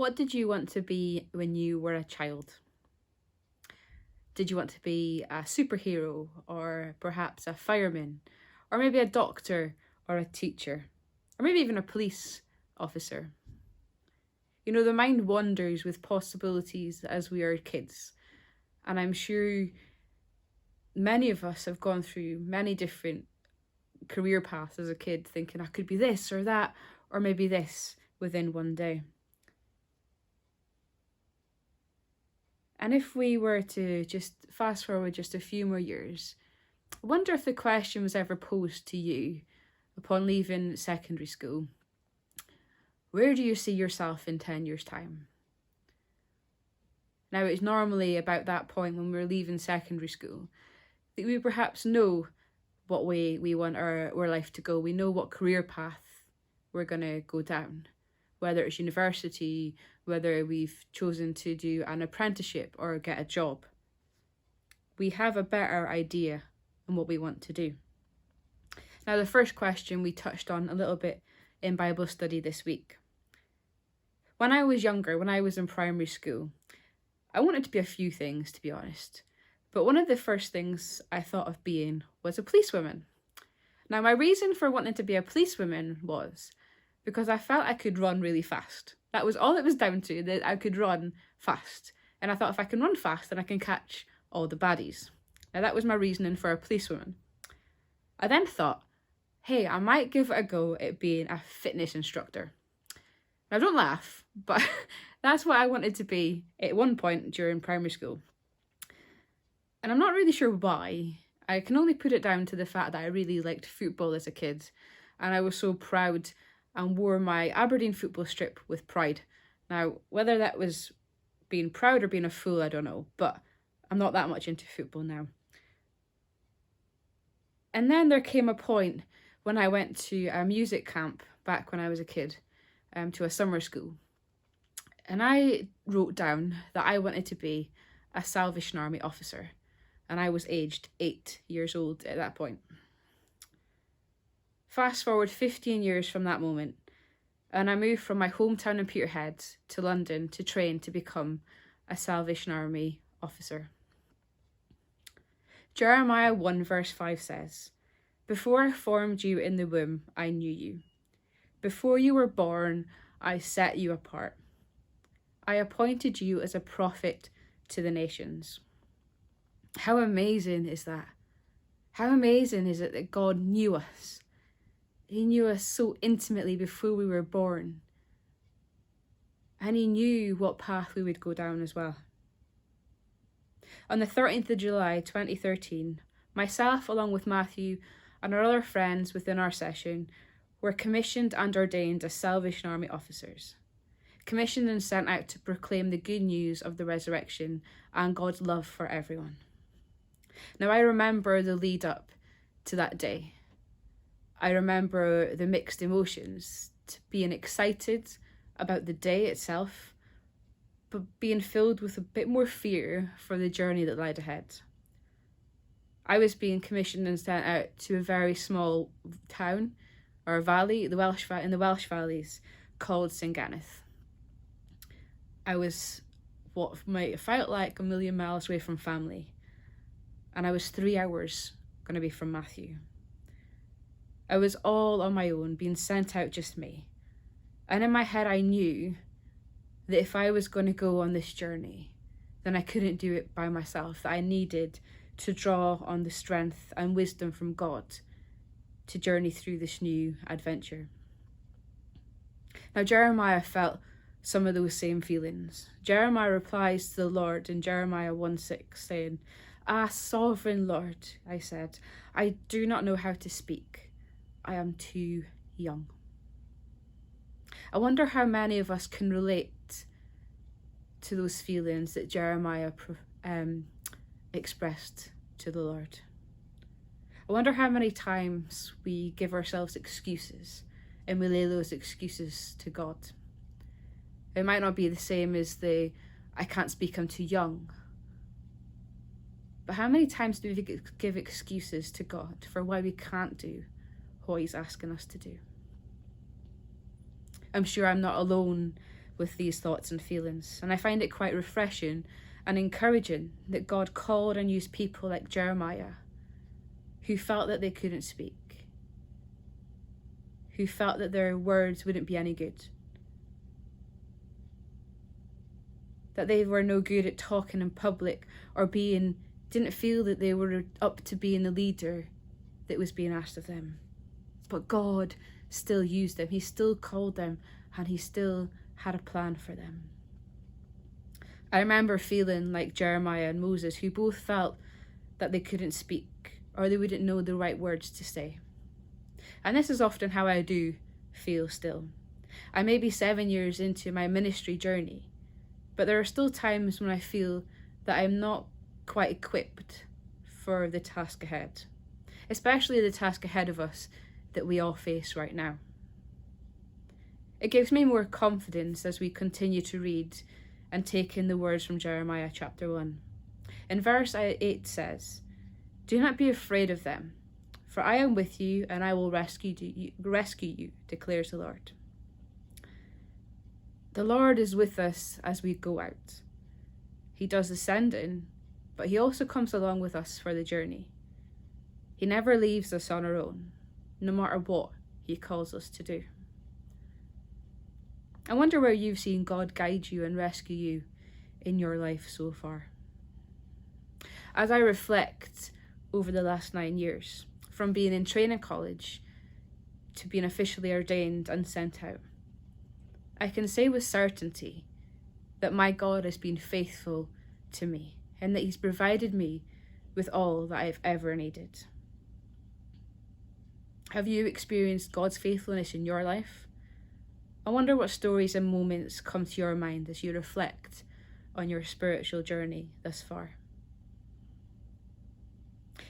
What did you want to be when you were a child? Did you want to be a superhero or perhaps a fireman or maybe a doctor or a teacher or maybe even a police officer? You know, the mind wanders with possibilities as we are kids. And I'm sure many of us have gone through many different career paths as a kid, thinking I could be this or that, or maybe this within one day. And if we were to just fast forward just a few more years, I wonder if the question was ever posed to you upon leaving secondary school. Where do you see yourself in 10 years' time? Now, it's normally about that point when we're leaving secondary school that we perhaps know what way we want our life to go. We know what career path we're going to go down, whether it's university, whether we've chosen to do an apprenticeship or get a job. We have a better idea on what we want to do. Now, the first question we touched on a little bit in Bible study this week. When I was younger, when I was in primary school, I wanted to be a few things, to be honest. But one of the first things I thought of being was a policewoman. Now, my reason for wanting to be a policewoman was because I felt I could run really fast. That was all it was down to, that I could run fast. And I thought if I can run fast, then I can catch all the baddies. Now, that was my reasoning for a policewoman. I then thought, hey, I might give it a go at being a fitness instructor. Now, don't laugh, but that's what I wanted to be at one point during primary school. And I'm not really sure why. I can only put it down to the fact that I really liked football as a kid. And I was so proud and wore my Aberdeen football strip with pride. Now, whether that was being proud or being a fool, I don't know. But I'm not that much into football now. And then there came a point when I went to a music camp back when I was a kid, to a summer school. And I wrote down that I wanted to be a Salvation Army officer. And I was aged 8 years old at that point. Fast forward 15 years from that moment, and I moved from my hometown in Peterhead to London to train to become a Salvation Army officer. Jeremiah 1 verse 5 says, "Before I formed you in the womb, I knew you. Before you were born, I set you apart. I appointed you as a prophet to the nations." How amazing is that? How amazing is it that God knew us? He knew us so intimately before we were born. And he knew what path we would go down as well. On the 13th of July 2013, myself along with Matthew and our other friends within our session were commissioned and ordained as Salvation Army officers. Commissioned and sent out to proclaim the good news of the resurrection and God's love for everyone. Now, I remember the lead up to that day. I remember the mixed emotions, being excited about the day itself, but being filled with a bit more fear for the journey that lied ahead. I was being commissioned and sent out to a very small town or valley, in the Welsh valleys, called Llangennith. I was what might have felt like a million miles away from family. And I was 3 hours going to be from Matthew. I was all on my own, being sent out just me. And in my head, I knew that if I was going to go on this journey, then I couldn't do it by myself, that I needed to draw on the strength and wisdom from God to journey through this new adventure. Now, Jeremiah felt some of those same feelings. Jeremiah replies to the Lord in Jeremiah 1:6, saying, "Ah, sovereign Lord," I said, "I do not know how to speak. I am too young." I wonder how many of us can relate to those feelings that Jeremiah expressed to the Lord. I wonder how many times we give ourselves excuses and we lay those excuses to God. It might not be the same as the "I can't speak, I'm too young." But how many times do we give excuses to God for why we can't do what he's asking us to do? I'm sure I'm not alone with these thoughts and feelings, and I find it quite refreshing and encouraging that God called and used people like Jeremiah, who felt that they couldn't speak, who felt that their words wouldn't be any good, that they were no good at talking in public or didn't feel that they were up to being the leader that was being asked of them. But God still used them. He still called them, and he still had a plan for them. I remember feeling like Jeremiah and Moses, who both felt that they couldn't speak or they wouldn't know the right words to say. And this is often how I do feel still. I may be 7 years into my ministry journey, but there are still times when I feel that I'm not quite equipped for the task ahead, especially the task ahead of us that we all face right now. It gives me more confidence as we continue to read and take in the words from Jeremiah chapter 1. In verse 8 says, "Do not be afraid of them, for I am with you and I will rescue you, declares the Lord." The Lord is with us as we go out. He does the sending, but he also comes along with us for the journey. He never leaves us on our own, no matter what he calls us to do. I wonder where you've seen God guide you and rescue you in your life so far. As I reflect over the last 9 years, from being in training college to being officially ordained and sent out, I can say with certainty that my God has been faithful to me and that he's provided me with all that I've ever needed. Have you experienced God's faithfulness in your life? I wonder what stories and moments come to your mind as you reflect on your spiritual journey thus far.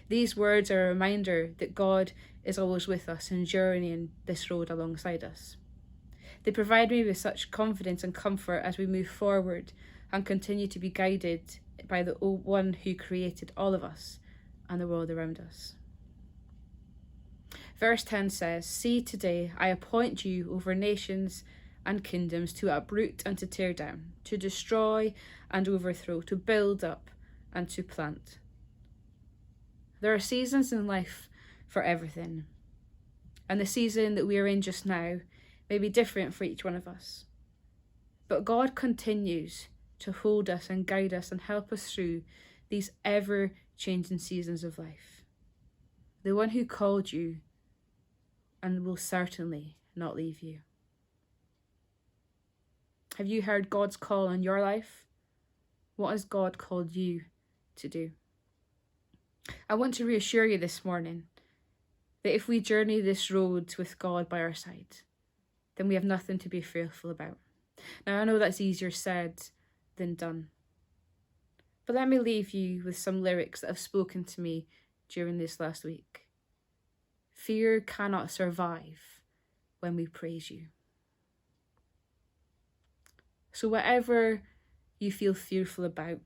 These words are a reminder that God is always with us and journeying this road alongside us. They provide me with such confidence and comfort as we move forward and continue to be guided by the one who created all of us and the world around us. Verse 10 says, "See, today I appoint you over nations and kingdoms to uproot and to tear down, to destroy and overthrow, to build up and to plant." There are seasons in life for everything, and the season that we are in just now may be different for each one of us. But God continues to hold us and guide us and help us through these ever-changing seasons of life. The one who called you and will certainly not leave you. Have you heard God's call on your life? What has God called you to do? I want to reassure you this morning that if we journey this road with God by our side, then we have nothing to be fearful about. Now, I know that's easier said than done, but let me leave you with some lyrics that have spoken to me during this last week. Fear cannot survive when we praise you. So whatever you feel fearful about,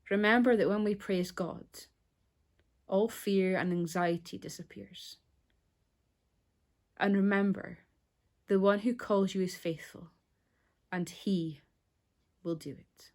remember that when we praise God, all fear and anxiety disappears. And remember, the one who calls you is faithful, and he will do it.